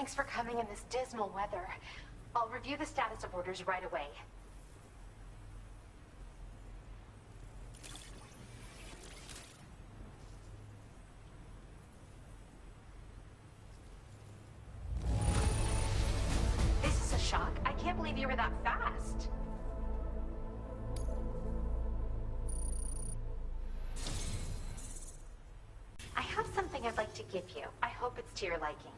Thanks for coming in this dismal weather. I'll review the status of orders right away. This is a shock. I can't believe you were that fast. I have something I'd like to give you. I hope it's to your liking.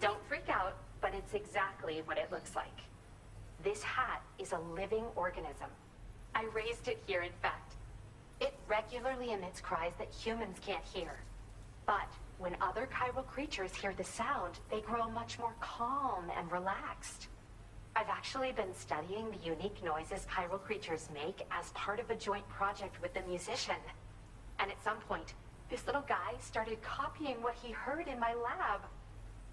Don't freak out, but it's exactly what it looks like. This hat is a living organism. I raised it here, in fact. It regularly emits cries that humans can't hear. But when other chiral creatures hear the sound, they grow much more calm and relaxed. I've actually been studying the unique noises chiral creatures make as part of a joint project with the musician. And at some point, this little guy started copying what he heard in my lab.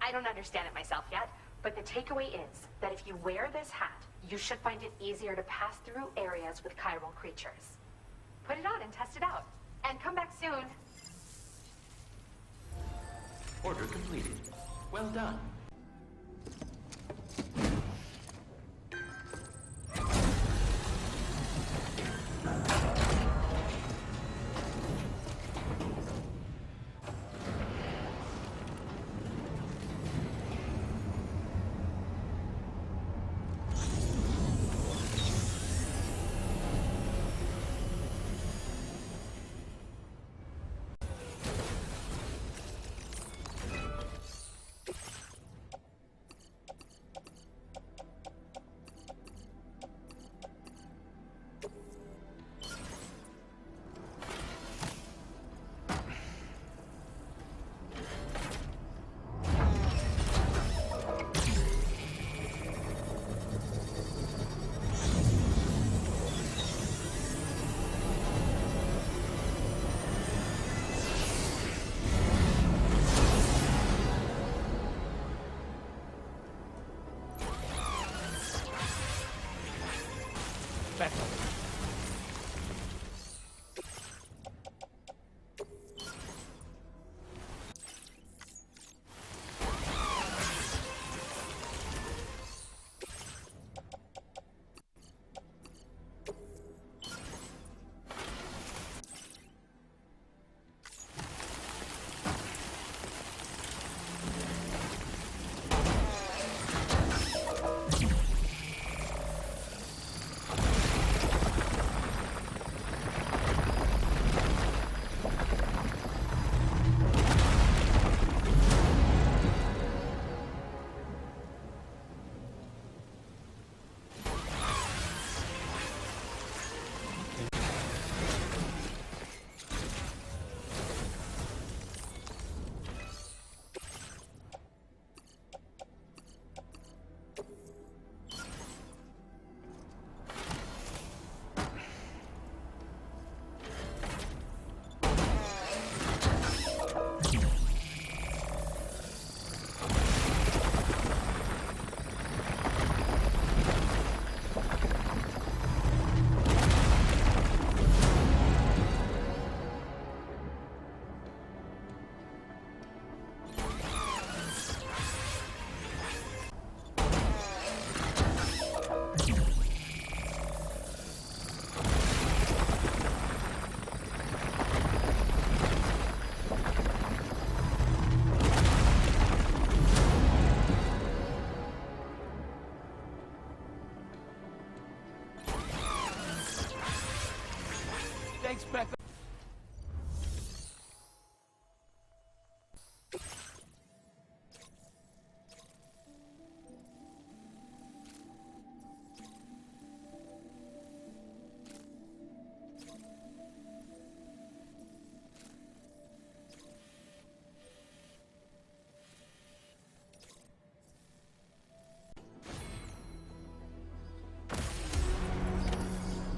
I don't understand it myself yet, but the takeaway is that if you wear this hat, you should find it easier to pass through areas with chiral creatures. Put it on and test it out. And come back soon. Order completed. Well done. Back up. Thanks, Becca.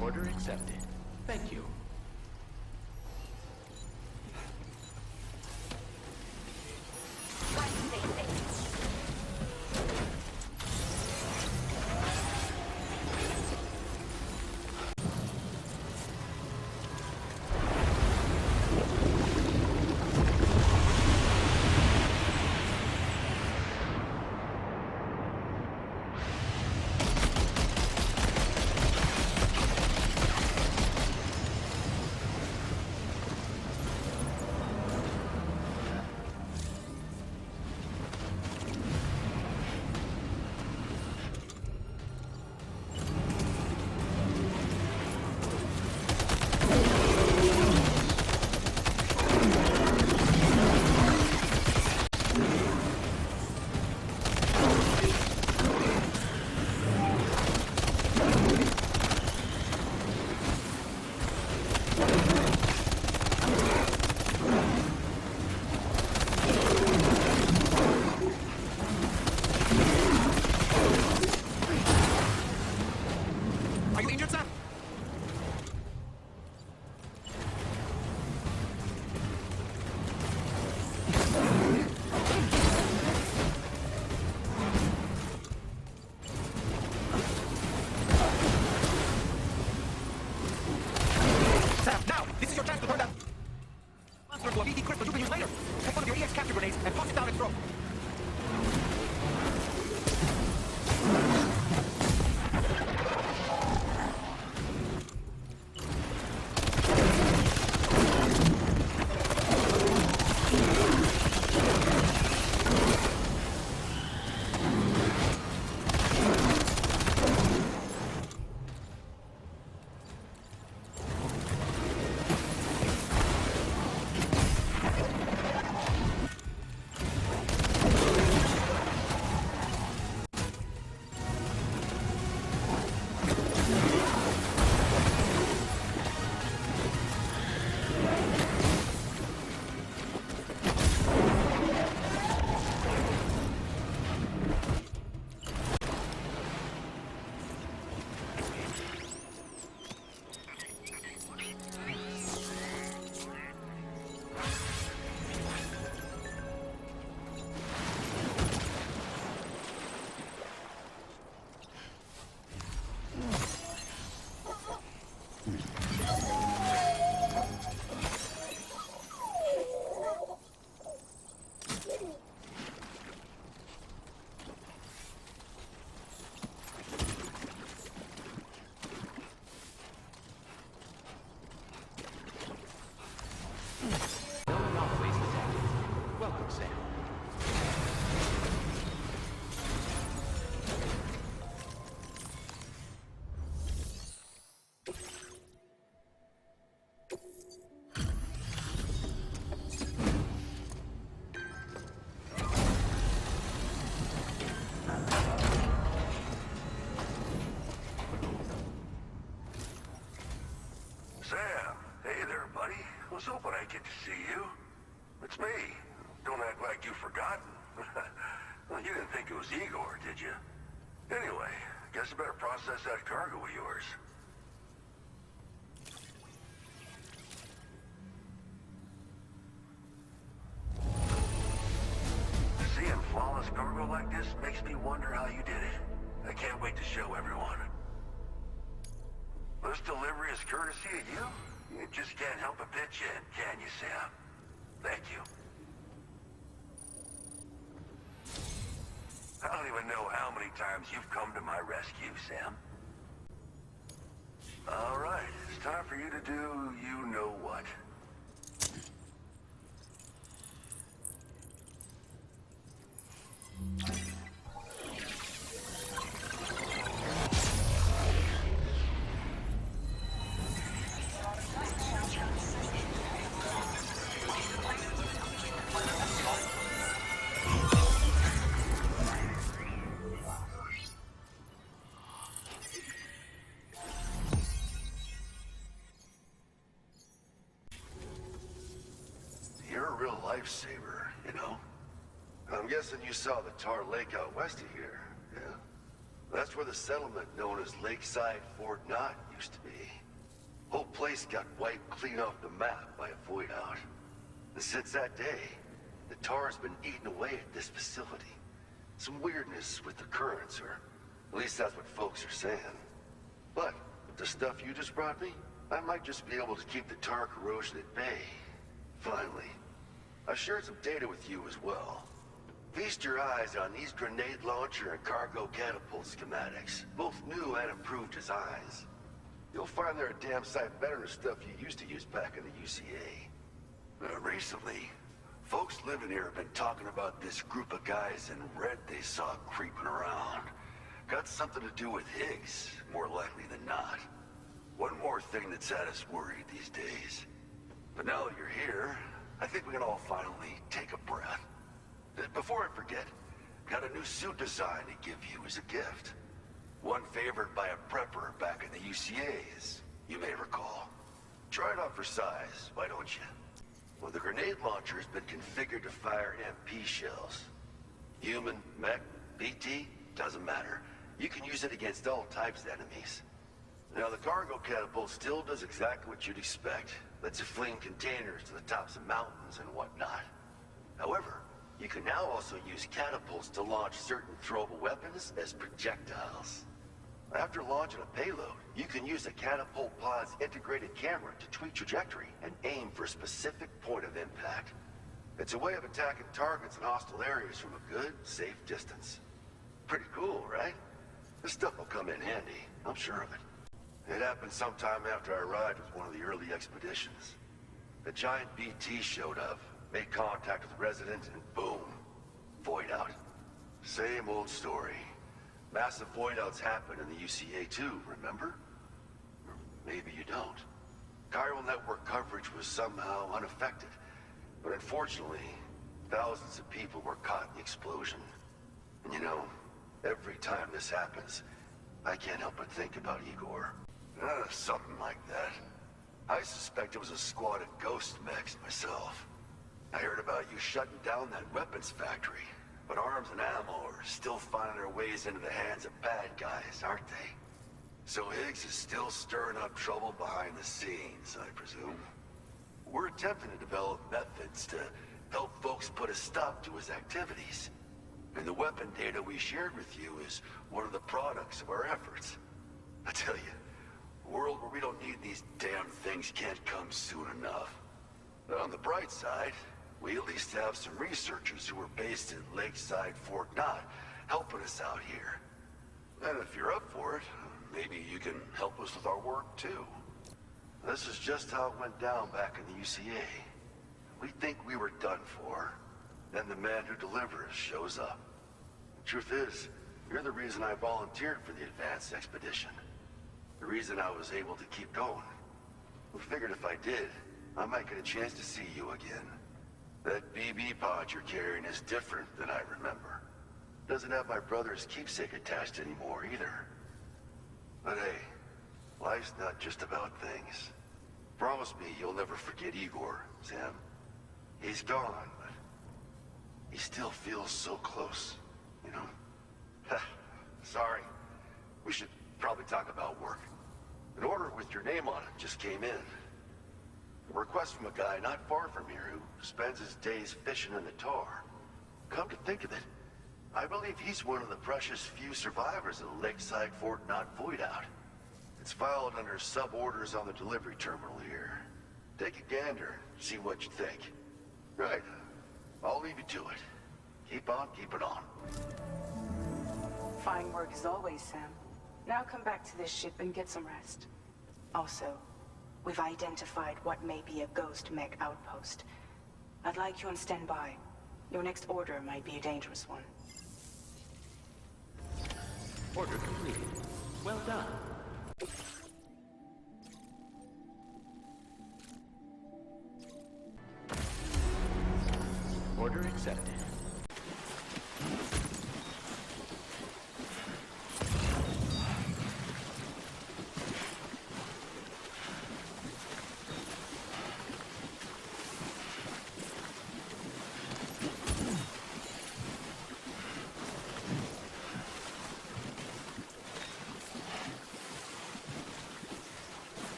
Order accepted. Thank you. Why to see you. It's me. Don't act like you've forgotten. Well, you didn't think it was Igor, did you? Anyway, guess I better process that cargo of yours. Seeing flawless cargo like this makes me wonder how you did it. I can't wait to show everyone. This delivery is courtesy of you? You just can't help but pitch in, can you, Sam? Thank you. I don't even know how many times you've come to my rescue, Sam. All right, it's time for you to do you-know-what. You're a real lifesaver, you know? I'm guessing you saw the Tar Lake out west of here, yeah? That's where the settlement known as Lakeside Fort Knott used to be. Whole place got wiped clean off the map by a void out. And since that day, the tar's been eating away at this facility. Some weirdness with the currents, or at least that's what folks are saying. But with the stuff you just brought me, I might just be able to keep the tar corrosion at bay. Finally. I shared some data with you as well. Feast your eyes on these grenade launcher and cargo catapult schematics, both new and improved designs. You'll find they're a damn sight better than stuff you used to use back in the UCA. Recently, folks living here have been talking about this group of guys in red they saw creeping around. Got something to do with Higgs, more likely than not. One more thing that's had us worried these days. But now that you're here, I think we can all finally take a breath. Before I forget, got a new suit design to give you as a gift. One favored by a prepper back in the UCAs, you may recall. Try it on for size, why don't you? Well, the grenade launcher has been configured to fire MP shells. Human, mech, BT, doesn't matter. You can use it against all types of enemies. Now, the cargo catapult still does exactly what you'd expect. Lets you fling containers to the tops of mountains and whatnot. However, you can now also use catapults to launch certain throwable weapons as projectiles. After launching a payload, you can use a catapult pod's integrated camera to tweak trajectory and aim for a specific point of impact. It's a way of attacking targets in hostile areas from a good, safe distance. Pretty cool, right? This stuff will come in handy, I'm sure of it. It happened sometime after I arrived with one of the early expeditions. The giant BT showed up, made contact with residents, and boom, void out. Same old story. Massive void outs happen in the UCA too, remember? Or maybe you don't. Chiral network coverage was somehow unaffected, but unfortunately, thousands of people were caught in the explosion. And you know, every time this happens, I can't help but think about Igor. Something like that. I suspect it was a squad of ghost mechs myself. I heard about you shutting down that weapons factory, but arms and ammo are still finding their ways into the hands of bad guys, aren't they? So Higgs is still stirring up trouble behind the scenes, I presume. We're attempting to develop methods to help folks put a stop to his activities. And the weapon data we shared with you is one of the products of our efforts. I tell you, a world where we don't need these damn things can't come soon enough. But on the bright side, we at least have some researchers who are based in Lakeside Fort Knott helping us out here. And if you're up for it, maybe you can help us with our work too. This is just how it went down back in the UCA. We think we were done for. Then the man who delivers shows up. The truth is, you're the reason I volunteered for the advanced expedition. The reason I was able to keep going. We figured if I did, I might get a chance to see you again. That BB pod you're carrying is different than I remember. Doesn't have my brother's keepsake attached anymore either. But hey, life's not just about things. Promise me you'll never forget Igor, Sam. He's gone, but he still feels so close, you know? Sorry. We should probably talk about work. An order with your name on it just came in. A request from a guy not far from here who spends his days fishing in the tar. Come to think of it, I believe he's one of the precious few survivors of the Lakeside Fort Knot Void Out. It's filed under sub-orders on the delivery terminal here. Take a gander, see what you think. Right, I'll leave you to it. Keep on keeping on. Fine work as always, Sam. Now come back to this ship and get some rest. Also, we've identified what may be a ghost mech outpost. I'd like you on standby. Your next order might be a dangerous one. Order completed. Well done. Order accepted.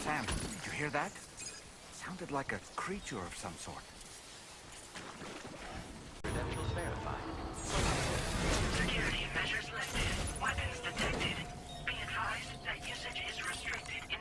Sam, did you hear that? Sounded like a creature of some sort. Credentials verified. Security measures lifted. Weapons detected. Be advised that usage is restricted in...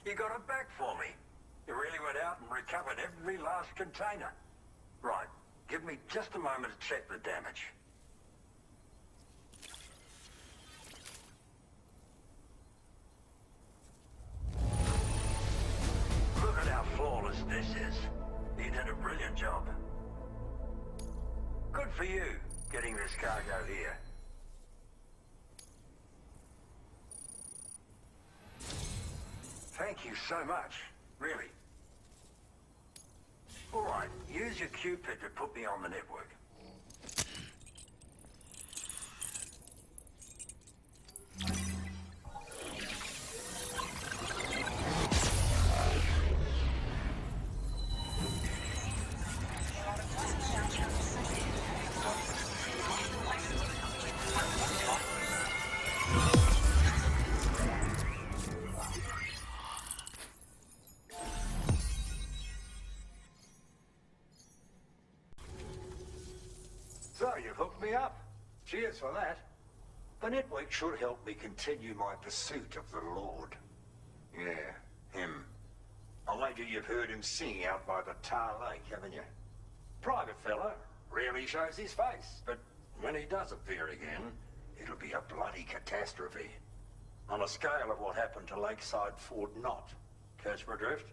You got it back for me. You really went out and recovered every last container. Right, give me just a moment to check the damage. Look at how flawless this is. You did a brilliant job. Good for you, getting this cargo here. Thank you so much, really. All right, use your Cupid to put me on the network. So, you've hooked me up. Cheers for that. The network should help me continue my pursuit of the Lord. Yeah, him. I wager you've heard him sing out by the Tar Lake, haven't you? Private fella, rarely shows his face, but when he does appear again, it'll be a bloody catastrophe. On a scale of what happened to Lakeside Fort Knot. Catch my drift?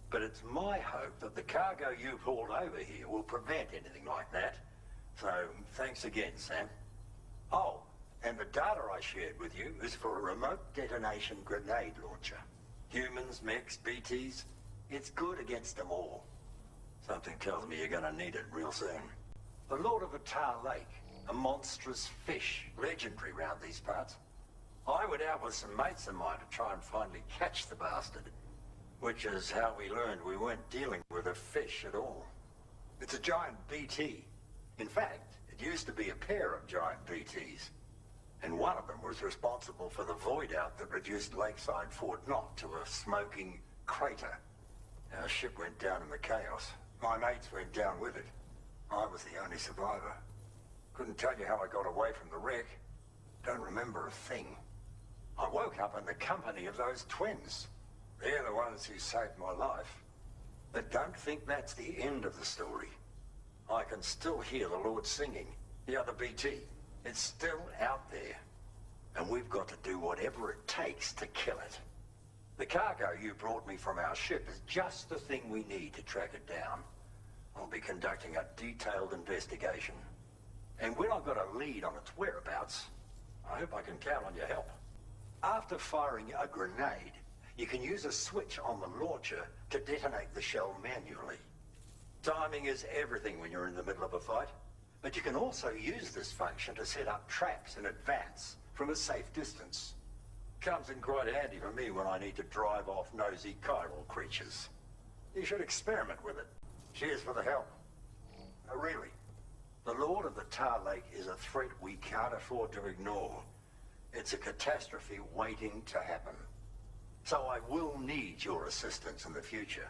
But it's my hope that the cargo you hauled over here will prevent anything like that. So, thanks again, Sam. Oh, and the data I shared with you is for a remote detonation grenade launcher. Humans, mechs, BTs, it's good against them all. Something tells me you're gonna need it real soon. The Lord of the Tar Lake, a monstrous fish, legendary round these parts. I went out with some mates of mine to try and finally catch the bastard, which is how we learned we weren't dealing with a fish at all. It's a giant BT. In fact, it used to be a pair of giant BTs, and one of them was responsible for the void out that reduced Lakeside Fort Knot to a smoking crater. Our ship went down in the chaos. My mates went down with it. I was the only survivor. Couldn't tell you how I got away from the wreck. Don't remember a thing. I woke up in the company of those twins. They're the ones who saved my life. But don't think that's the end of the story. I can still hear the Lord singing. The other BT. It's still out there, and we've got to do whatever it takes to kill it. The cargo you brought me from our ship is just the thing we need to track it down. I'll be conducting a detailed investigation. And when I've got a lead on its whereabouts, I hope I can count on your help. After firing a grenade, you can use a switch on the launcher to detonate the shell manually. Timing is everything when you're in the middle of a fight, but you can also use this function to set up traps in advance from a safe distance. Comes in quite handy for me when I need to drive off nosy chiral creatures. You should experiment with it. Cheers for the help. Really, the Lord of the Tar Lake is a threat we can't afford to ignore. It's a catastrophe waiting to happen. So I will need your assistance in the future.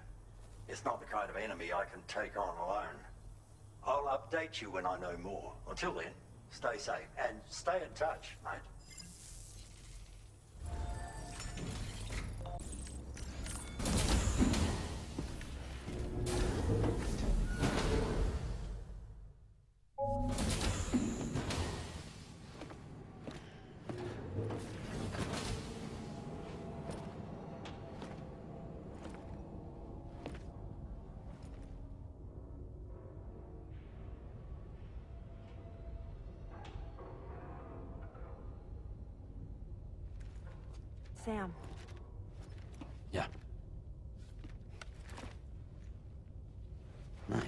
It's not the kind of enemy I can take on alone. I'll update you when I know more. Until then, stay safe and stay in touch, mate. Sam. Yeah. Nice.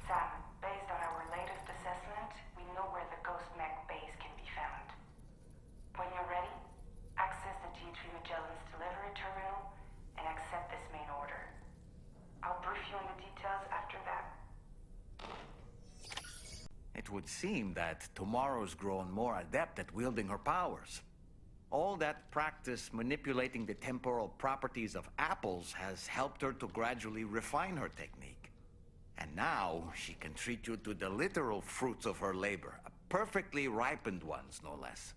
Sam, based on our latest assessment, we know where the Ghost Mech base can be found. When you're ready, access the G3 Magellan's delivery terminal and accept this main order. I'll brief you on the details after that. It would seem that tomorrow's grown more adept at wielding her powers. All that practice manipulating the temporal properties of apples has helped her to gradually refine her technique. And now she can treat you to the literal fruits of her labor, perfectly ripened ones, no less.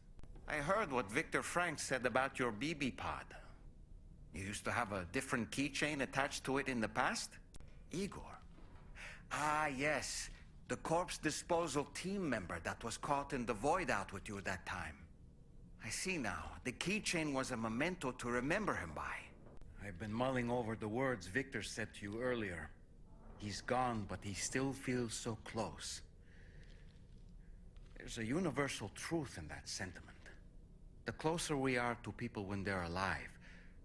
I heard what Victor Frank said about your BB pod. You used to have a different keychain attached to it in the past? Igor. Ah, yes. The corpse disposal team member that was caught in the void out with you that time. I see now. The keychain was a memento to remember him by. I've been mulling over the words Victor said to you earlier. He's gone, but he still feels so close. There's a universal truth in that sentiment. The closer we are to people when they're alive,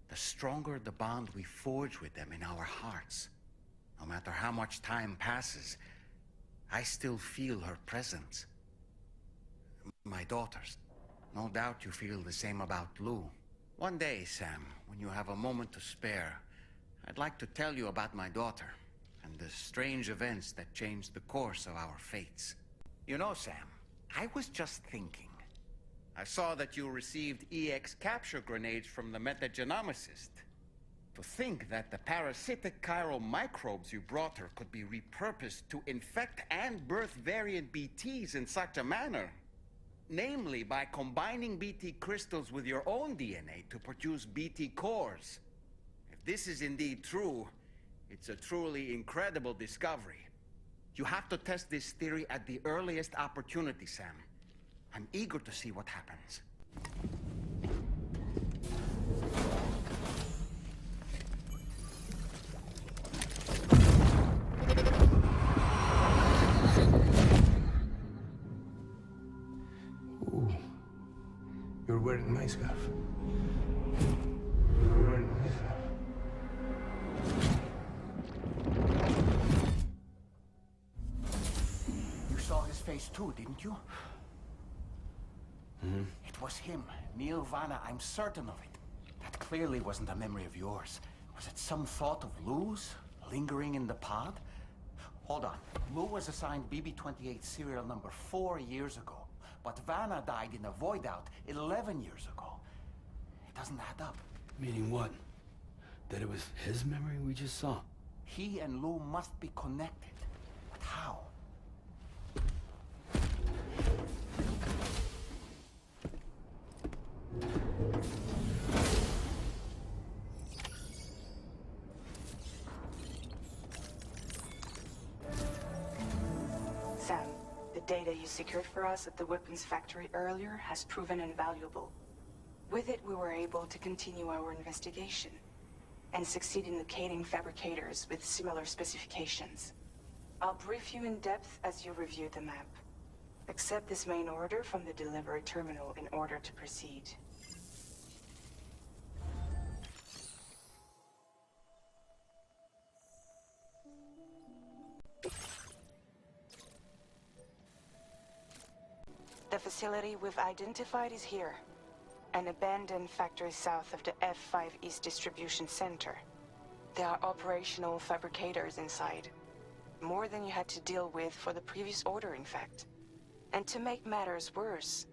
the stronger the bond we forge with them in our hearts. No matter how much time passes, I still feel her presence. My daughters. No doubt you feel the same about Lou. One day, Sam, when you have a moment to spare, I'd like to tell you about my daughter and the strange events that changed the course of our fates. You know, Sam, I was just thinking. I saw that you received EX capture grenades from the metagenomicist. To think that the parasitic chiral microbes you brought her could be repurposed to infect and birth variant BTs in such a manner. Namely, by combining BT crystals with your own DNA to produce BT cores. If this is indeed true, it's a truly incredible discovery. You have to test this theory at the earliest opportunity, Sam. I'm eager to see what happens. Ooh, you're wearing my scarf. You're wearing my scarf. You saw his face too, didn't you? It was him, Neil Vanna. I'm certain of it. That clearly wasn't a memory of yours. Was it some thought of Lou's, lingering in the pod? Hold on. Lou was assigned BB-28 serial number 4 years ago, but Vanna died in a void out 11 years ago. It doesn't add up. Meaning what? That it was his memory we just saw? He and Lou must be connected. But how? Sam, the data you secured for us at the weapons factory earlier has proven invaluable. With it, we were able to continue our investigation and succeed in locating fabricators with similar specifications. I'll brief you in depth as you review the map. Accept this main order from the delivery terminal in order to proceed. The facility we've identified is here. An abandoned factory south of the F5 East Distribution Center. There are operational fabricators inside. More than you had to deal with for the previous order, in fact. And to make matters worse,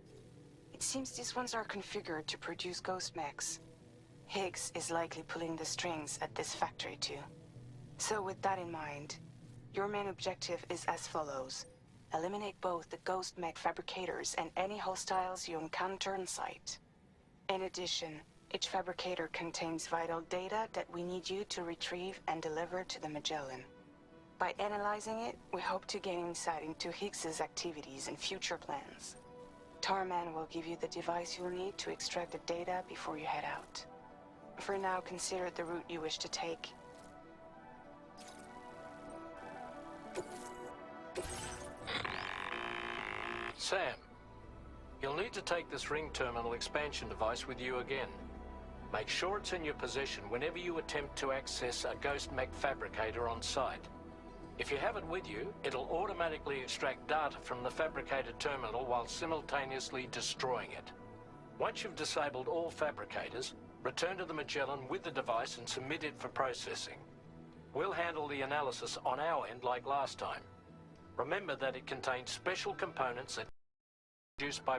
it seems these ones are configured to produce ghost mechs. Higgs is likely pulling the strings at this factory too. So with that in mind, your main objective is as follows. Eliminate both the ghost mech fabricators and any hostiles you encounter on site. In addition, each fabricator contains vital data that we need you to retrieve and deliver to the Magellan. By analyzing it, we hope to gain insight into Higgs's activities and future plans. Tarman will give you the device you'll need to extract the data before you head out. For now, consider the route you wish to take. Sam, you'll need to take this ring terminal expansion device with you again. Make sure it's in your possession whenever you attempt to access a ghost mech fabricator on site. If you have it with you, it'll automatically extract data from the fabricator terminal while simultaneously destroying it. Once you've disabled all fabricators, return to the Magellan with the device and submit it for processing. We'll handle the analysis on our end like last time. Remember that it contains special components that are produced by